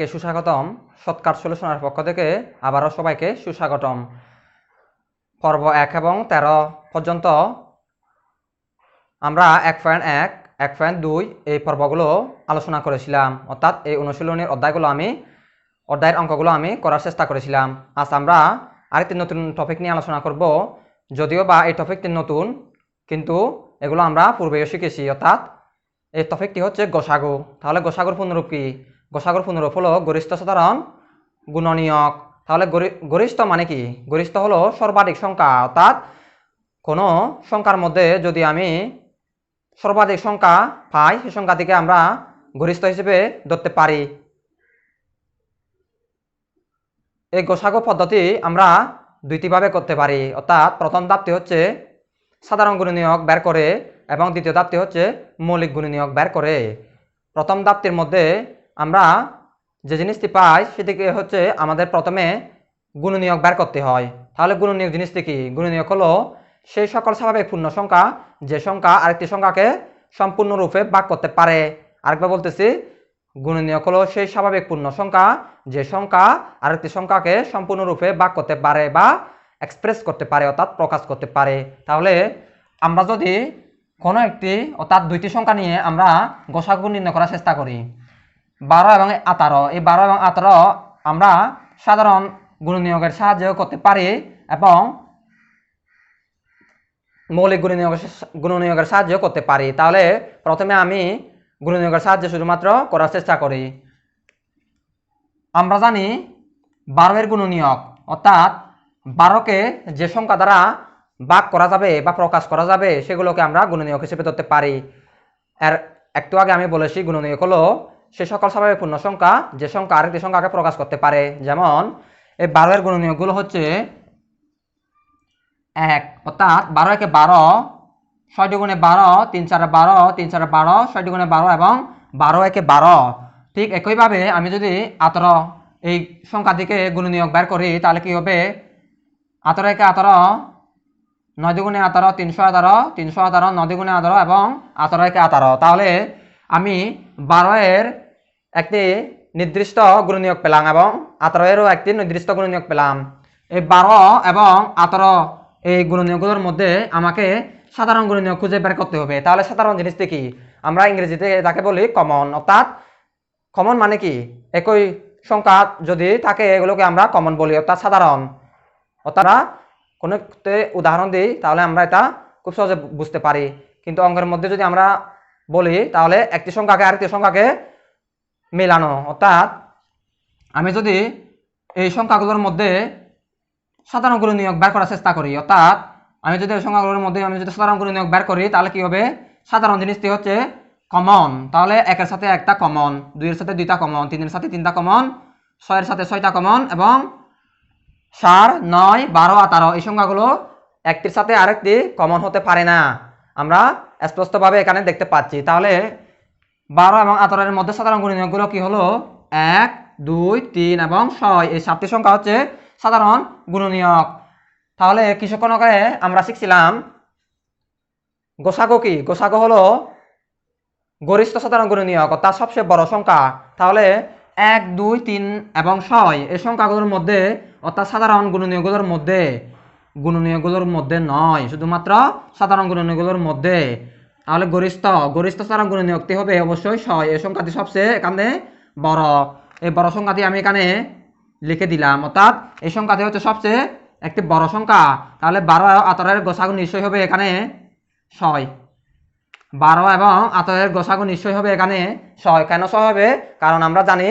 সবাইকে সুস্বাগতম। শর্টকাট সলিউশনের পক্ষ থেকে আবারও সবাইকে সুস্বাগতম। পর্ব 1 এবং 13 পর্যন্ত আমরা 1.1, 1.2 এই পর্বগুলো আলোচনা করেছিলাম, অর্থাৎ এই অনুশীলনের অধ্যায়ের অঙ্কগুলো আমি করার চেষ্টা করেছিলাম। আজ আমরা আরেকটি নতুন টপিক নিয়ে আলোচনা করব। যদিও বা এই টপিকটি নতুন, কিন্তু এগুলো আমরা পূর্বেও শিখেছি। অর্থাৎ এই টপিকটি হচ্ছে গসাগু। তাহলে গসাগুর পূর্ণরূপ কি? গসাগুর পূর্ণরূপ হলো গরিষ্ঠ সাধারণ গুণনীয়ক। তাহলে গরিষ্ঠ মানে কি? গরিষ্ঠ হলো সর্বাধিক সংখ্যা। অর্থাৎ কোনো সংখ্যার মধ্যে যদি আমি সর্বাধিক সংখ্যা পাই, সেই সংখ্যাটিকে আমরা গরিষ্ঠ হিসেবে ধরতে পারি। এই গসাগু পদ্ধতি আমরা দুইটিভাবে করতে পারি। অর্থাৎ প্রথম ধাপটি হচ্ছে সাধারণ গুণনীয়ক বের করে এবং দ্বিতীয় ধাপটি হচ্ছে মৌলিক গুণনীয়ক বের করে। প্রথম ধাপটির মধ্যে আমরা যে জিনিসটি পাই সেটিকে হচ্ছে আমাদের প্রথমে গুণনীয়ক বের করতে হয়। তাহলে গুণনীয়ক জিনিসটি কি? গুণনীয়ক হলো সেই সকল স্বাভাবিক পূর্ণ সংখ্যা যে সংখ্যা আরেকটি সংখ্যাকে সম্পূর্ণরূপে ভাগ করতে পারে। আরেকবার বলতেছি, গুণনীয়ক হলো সেই স্বাভাবিক পূর্ণ সংখ্যা যে সংখ্যা আরেকটি সংখ্যাকে সম্পূর্ণরূপে ভাগ করতে পারে বা এক্সপ্রেস করতে পারে, অর্থাৎ প্রকাশ করতে পারে। তাহলে আমরা যদি কোনো একটি অর্থাৎ দুইটি সংখ্যা নিয়ে আমরা গসাগু নির্ণয় করার চেষ্টা করি, 12 এবং 18, এই 12 এবং 18 আমরা সাধারণ গুণনীয়কের সাহায্যে করতে পারি এবং মৌলিক গুণনীয়কের সাহায্য করতে পারি। তাহলে প্রথমে আমি গুণনীয়কের সাহায্যে শুধুমাত্র করার চেষ্টা করি। আমরা জানি 12 এর গুণনীয়ক, অর্থাৎ 12কে যে সংখ্যা দ্বারা ভাগ করা যাবে বা প্রকাশ করা যাবে সেগুলোকে আমরা গুণনীয়ক হিসেবে ধরতে পারি। এর একটু আগে আমি বলেছি গুণনীয়ক হলো সে সকল স্বাভাবিক পূর্ণ সংখ্যা যে সংখ্যা আরেকটি সংখ্যাকে প্রকাশ করতে পারে। যেমন এই 12 এর গুণনীয়কগুলো হচ্ছে 1, অর্থাৎ 12 একে 12, 6 দুগুণে 12, 3 4 12, 3 4 12, 6 দুগুণে 12 এবং 12 একে 12। ঠিক একইভাবে আমি যদি 18 এই সংখ্যাটিকে গুণনীয়ক বের করি তাহলে কি হবে? 18 একে 18, 9 দুগুণে 18, 318, 318, 9 দুগুণে 18 এবং 18 একে 18। তাহলে আমি 12 এর একটি নির্দিষ্ট গুণনীয়ক পেলাম এবং 18 এরও একটি নির্দিষ্ট গুণনীয়ক পেলাম। এই 12 এবং 18 এই গুণনীয়কগুলোর মধ্যে আমাকে সাধারণ গুণনীয়ক খুঁজে বের করতে হবে। তাহলে সাধারণ জিনিসটি কি? আমরা ইংরেজিতে তাকে বলি কমন। অর্থাৎ কমন মানে কি? একই সংখ্যা যদি থাকে এগুলোকে আমরা কমন বলি, অর্থাৎ সাধারণ। অর্থাৎ কোনো উদাহরণ দিই তাহলে আমরা এটা খুব সহজে বুঝতে পারি। কিন্তু অঙ্কের মধ্যে যদি আমরা বলি তাহলে একটি সংখ্যাকে আরেকটি সংখ্যাকে মেলানো। অর্থাৎ আমি যদি এই সংখ্যাগুলোর মধ্যে সাধারণ গুণনীয়ক বের করার চেষ্টা করি, অর্থাৎ আমি যদি এই সংখ্যাগুলোর মধ্যে সাধারণ গুণনীয়ক বের করি তাহলে কি হবে? সাধারণ জিনিসটি হচ্ছে কমন। তাহলে 1 এর সাথে 1টা কমন, 2 এর সাথে 2টা কমন, 3 এর সাথে 3টা কমন, 6 এর সাথে 6টা কমন এবং 4, 9, 12, 18 এই সংখ্যাগুলো একটির সাথে আরেকটি কমন হতে পারে না। আমরা স্পষ্টভাবে এখানে দেখতে পাচ্ছি। তাহলে 12 এবং 18 এর মধ্যে সাধারণ গুণনীয়কগুলো কি হলো? 1, 2, 3 এবং 6। এই 7টি সংখ্যা হচ্ছে সাধারণ গুণনীয়ক। তাহলে কিছুক্ষণ আগে আমরা শিখছিলাম গসাগু কি? গসাগু হলো গরিষ্ঠ সাধারণ গুণনীয়ক, অর্থাৎ সবচেয়ে বড় সংখ্যা। তাহলে 1, 2, 3 এবং 6 এই সংখ্যাগুলোর মধ্যে, অর্থাৎ সাধারণ গুণনীয়কগুলোর মধ্যে নয়, শুধুমাত্র সাধারণ গুণনীয়কগুলোর মধ্যে। তাহলে গরিষ্ঠ সাধারণ গুণনীয়কটি হবে অবশ্যই 6। এই সংখ্যাটি সবচেয়ে এখানে বড়। এই বড় সংখ্যাটি আমি এখানে লিখে দিলাম, অর্থাৎ এই সংখ্যাটি হচ্ছে সবচেয়ে একটি বড় সংখ্যা। তাহলে 12 এবং 18 এর গসাগু নিশ্চয়ই হবে এখানে 6। 12 এবং 18 এর গসাগু নিশ্চয়ই হবে এখানে 6। কেন 6 হবে? কারণ আমরা জানি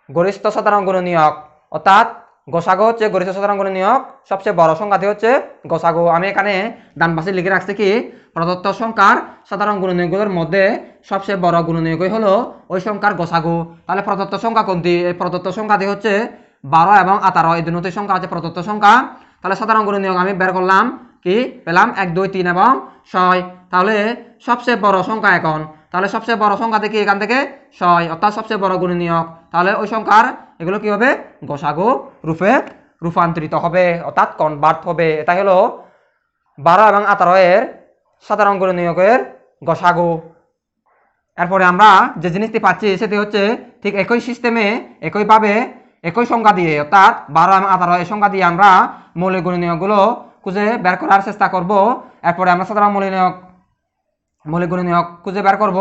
গরিষ্ঠ সাধারণ গুণনীয়ক, অর্থাৎ গসাগু হচ্ছে গরিষ্ঠ সাধারণ গুণনীয়ক, সবচেয়ে বড় সংখ্যাটি হচ্ছে গসাগু। আমি এখানে ডান পাশে লিখে রাখছি কি? প্রদত্ত সংখ্যার সাধারণ গুণনীয়কগুলোর মধ্যে সবচেয়ে বড় গুণনীয়কই হলো ওই সংখ্যার গসাগু। তাহলে প্রদত্ত সংখ্যা কোনটি? এই প্রদত্ত সংখ্যাটি হচ্ছে 12 এবং 18, এই দুটি সংখ্যা হচ্ছে প্রদত্ত সংখ্যা। তাহলে সাধারণ গুণনীয়ক আমি বের করলাম, কি পেলাম? 1, 2, 3 এবং 6। তাহলে সবচেয়ে বড় সংখ্যা এখন, তাহলে সবচেয়ে বড় সংখ্যা থেকে এখান থেকে 6, অর্থাৎ সবচেয়ে বড় গুণনীয়ক। তাহলে ওই সংখ্যার এগুলো কি হবে? গসাগু রূপে রূপান্তরিত হবে, অর্থাৎ কনভার্ট হবে। এটা হলো 12 এবং 18 এর সাধারণ গুণনীয়কের গসাগু। এরপরে আমরা যে জিনিসটি পাচ্ছি সেটি হচ্ছে ঠিক একই সিস্টেমে একইভাবে একই সংখ্যা দিয়ে অর্থাৎ 12 এবং 18 এই সংখ্যা দিয়ে আমরা মৌলিক গুণনীয়কগুলো খুঁজে বের করার চেষ্টা করব। এরপরে আমরা সাধারণ মৌলিক গুণনীয়ক খুঁজে বের করব।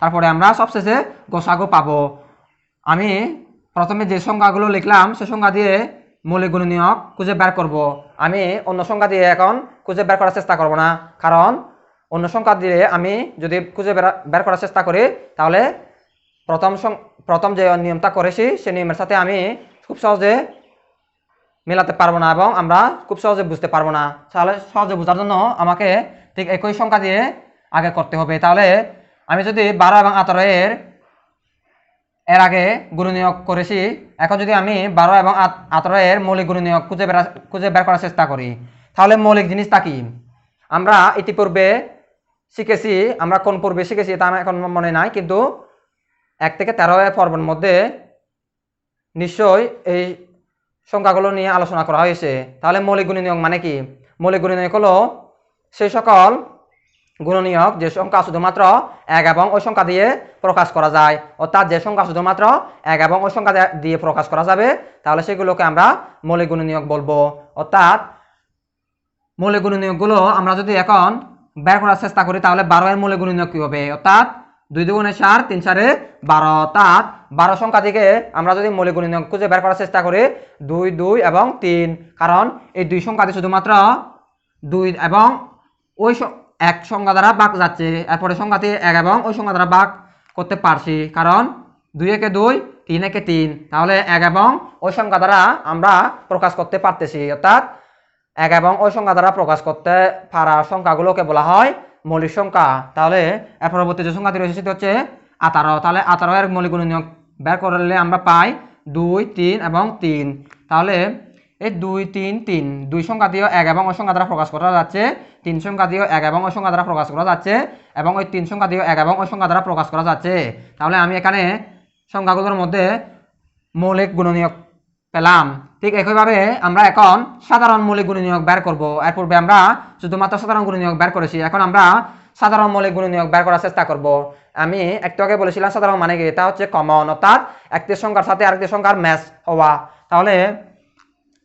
তারপরে আমরা সবশেষে গসাগু পাবো। আমি প্রথমে যে সংখ্যাগুলো লিখলাম সে সংখ্যা দিয়ে মৌলিক গুণনীয়ক খুঁজে বের করব। আমি অন্য সংখ্যা দিয়ে এখন খুঁজে বের করার চেষ্টা করব না, কারণ অন্য সংখ্যা দিয়ে আমি যদি খুঁজে বের করার চেষ্টা করি তাহলে প্রথম যে নিয়মটা করেছি সেই নিয়মের সাথে আমি খুব সহজে মেলাতে পারবো না এবং আমরা খুব সহজে বুঝতে পারবো না। তাহলে সহজে বোঝার জন্য আমাকে ঠিক একই সংখ্যা দিয়ে আগে করতে হবে। তাহলে আমি যদি 12 এবং 18 এর আগে গুণনীয়ক করেছি, এখন যদি আমি 12 এবং 18 মৌলিক গুণনীয়ক খুঁজে বের করার চেষ্টা করি, তাহলে মৌলিক জিনিসটা কি আমরা ইতিপূর্বে শিখেছি। আমরা কোন পূর্বে শিখেছি তা আমার এখন মনে নাই, কিন্তু 1 থেকে 13 পর্বের মধ্যে নিশ্চয়ই এই সংখ্যাগুলো নিয়ে আলোচনা করা হয়েছে। তাহলে মৌলিক গুণনীয়ক মানে কি? মৌলিক গুণনীয়ক হলো সেই সকল গুণনীয়ক যে সংখ্যা শুধুমাত্র 1 এবং ওই সংখ্যা দিয়ে প্রকাশ করা যায়, অর্থাৎ যে সংখ্যা শুধুমাত্র 1 এবং ওই সংখ্যা দিয়ে প্রকাশ করা যাবে তাহলে সেগুলোকে আমরা মৌলিক গুণনীয়ক বলবো। অর্থাৎ মৌলিক গুণনীয়কগুলো আমরা যদি এখন বের করার চেষ্টা করি তাহলে 12 এর মৌলিক গুণনীয়ক কি হবে? অর্থাৎ 2 দুগুণে 4, 3 4 12, অর্থাৎ 12 সংখ্যা থেকে আমরা যদি মৌলিক গুণনীয়ক খুঁজে বের করার চেষ্টা করি 2 2 এবং 3, কারণ এই দুই সংখ্যাটি শুধুমাত্র 2 এবং ওই এক সংখ্যা দ্বারা ভাগ যাচ্ছে, এরপরে সংখ্যাটি 1 এবং ওই সংখ্যা দ্বারা ভাগ করতে পারছি, কারণ 2 একে 2, 3 একে 3, তাহলে 1 এবং ওই সংখ্যা দ্বারা আমরা প্রকাশ করতে পারতেছি। অর্থাৎ 1 এবং ওই সংখ্যা দ্বারা প্রকাশ করতে পারা সংখ্যাগুলোকে বলা হয় মৌলিক সংখ্যা। তাহলে এর পরবর্তী যে সংখ্যাটি রয়েছে সেটি হচ্ছে 18। তাহলে 18 এর মৌলিক গুণনীয়ক বের করলে আমরা পাই 2 3 এবং 3। তাহলে এই 2 3 3 দুই সংখ্যা দিয়েও 1 এবং ওই সংখ্যা দ্বারা প্রকাশ করা যাচ্ছে, 3 সংখ্যা দিয়েও 1 এবং ওই সংখ্যা দ্বারা প্রকাশ করা যাচ্ছে, এবং ওই 3 সংখ্যা দিয়েও 1 এবং ওই সংখ্যা দ্বারা প্রকাশ করা যাচ্ছে। তাহলে আমি এখানে সংখ্যাগুলোর মধ্যে মৌলিক গুণনীয়ক পেলাম। ঠিক একইভাবে আমরা এখন সাধারণ মৌলিক গুণনীয়ক বের করব। এর পূর্বে আমরা শুধুমাত্র সাধারণ গুণনীয়ক বের করেছি, এখন আমরা সাধারণ মৌলিক গুণনীয়ক বের করার চেষ্টা করব। আমি একটু আগে বলেছিলাম সাধারণ মানে কি, তা হচ্ছে কমন, অর্থাৎ একটি সংখ্যার সাথে আরেকটি সংখ্যার ম্যাচ হওয়া। তাহলে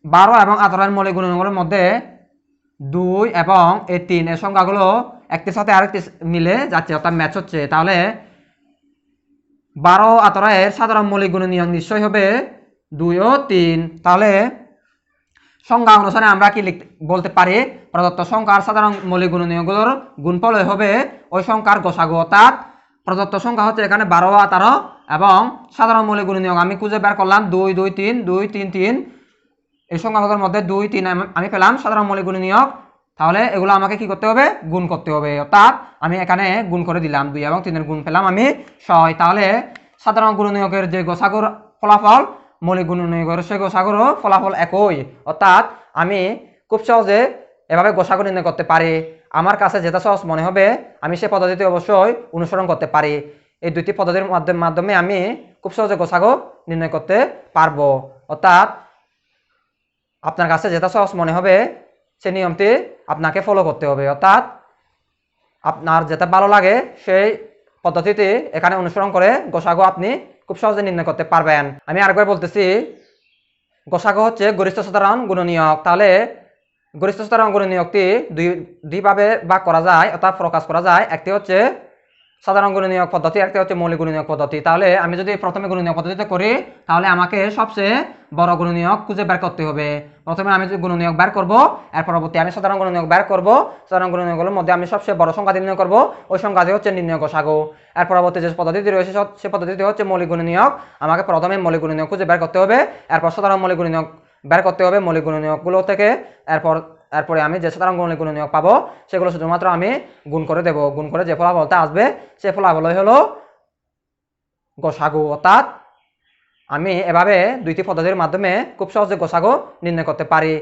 12 এবং 18 এর মৌলিক গুণনীয়কের মধ্যে 2 এবং 3 এর সংখ্যাগুলো একটির সাথে আরেকটি মিলে যাচ্ছে, অর্থাৎ ম্যাচ হচ্ছে। তাহলে 12 18 এর সাধারণ মৌলিক গুণনীয়ক নিশ্চয়ই হবে 2 ও 3। তাহলে সংখ্যা অনুসারে আমরা কি বলতে পারি? প্রদত্ত সংখ্যার সাধারণ মৌলিক গুণনীয়কগুলোর গুণফল হবে ওই সংখ্যার গসাগু, অর্থাৎ প্রদত্ত সংখ্যা হচ্ছে এখানে 12 ও 18 এবং সাধারণ মৌলিক গুণনীয়ক আমি খুঁজে বের করলাম 2 2 3 2 3 3। এই সংখ্যাগুলোর মধ্যে 2 3 আমি পেলাম সাধারণ মৌলিক গুণনীয়ক। তাহলে এগুলো আমাকে কি করতে হবে? গুণ করতে হবে, অর্থাৎ আমি এখানে গুণ করে দিলাম, 2 এবং 3 এর গুণ পেলাম আমি 6। তাহলে সাধারণ গুণনীয়কের যে গসাগুর ফলাফল মৌলিক গুণনীয়কের সেই গসাগুরও ফলাফল একই, অর্থাৎ আমি খুব সহজে এভাবে গসাগু নির্ণয় করতে পারি। আমার কাছে যেটা সহজ মনে হবে আমি সেই পদ্ধতিতে অবশ্যই অনুসরণ করতে পারি। এই দুইটি পদ্ধতির মাধ্যমে আমি খুব সহজে গসাগু নির্ণয় করতে পারবো। অর্থাৎ আপনার কাছে যেটা সহজ মনে হবে সেই নিয়মটি আপনাকে ফলো করতে হবে, অর্থাৎ আপনার যেটা ভালো লাগে সেই পদ্ধতিতে এখানে অনুসরণ করে গসাগু আপনি খুব সহজে নির্ণয় করতে পারবেন। আমি আরেকবার বলতেছি, গসাগু হচ্ছে গরিষ্ঠ সাধারণ গুণনীয়ক। তাহলে গরিষ্ঠ সাধারণ গুণনীয়কটি দুইভাবে ভাগ করা যায়, অর্থাৎ প্রকাশ করা যায়। একটি হচ্ছে সাধারণ গুণনীয়ক পদ্ধতি, একটি হচ্ছে মৌলিক গুণনীয়ক পদ্ধতি। তাহলে আমি যদি প্রথমে গুণনীয়ক পদ্ধতিতে করি তাহলে আমাকে সবচেয়ে বড় গুণনীয়ক খুঁজে বের করতে হবে। প্রথমে আমি যদি গুণনীয়ক বের করব, এর পরবর্তী আমি সাধারণ গুণনীয়ক বের করব। সাধারণ গুণনীয়কগুলোর মধ্যে আমি সবচেয়ে বড় সংখ্যা নির্ণয় করব, ওই সংখ্যাটি হচ্ছে নির্ণয় গসাগু। এর পরবর্তী যে পদ্ধতিটি রয়েছে সেই পদ্ধতিটি হচ্ছে মৌলিক গুণনীয়ক। আমাকে প্রথমে মৌলিক গুণনীয়ক খুঁজে বের করতে হবে, এরপর সাধারণ মৌলিক গুণনীয়ক বের করতে হবে মৌলিক গুণনীয়কগুলো থেকে। এরপরে আমি যে সাধারণ মৌলিক গুণনীয়ক পাবো সেগুলো শুধুমাত্র আমি গুণ করে দেব। গুণ করে যে ফলাফলটা আসবে সে ফলাফলই হলো গসাগু। অর্থাৎ আমি এভাবে দুইটি পদ্ধতির মাধ্যমে খুব সহজে গসাগু নির্ণয় করতে পারি।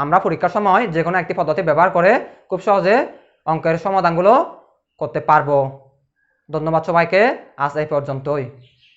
আমরা পরীক্ষার সময় যে কোনো একটি পদ্ধতি ব্যবহার করে খুব সহজে অঙ্কের সমাধানগুলো করতে পারবো। ধন্যবাদ সবাইকে, আজ এই পর্যন্তই।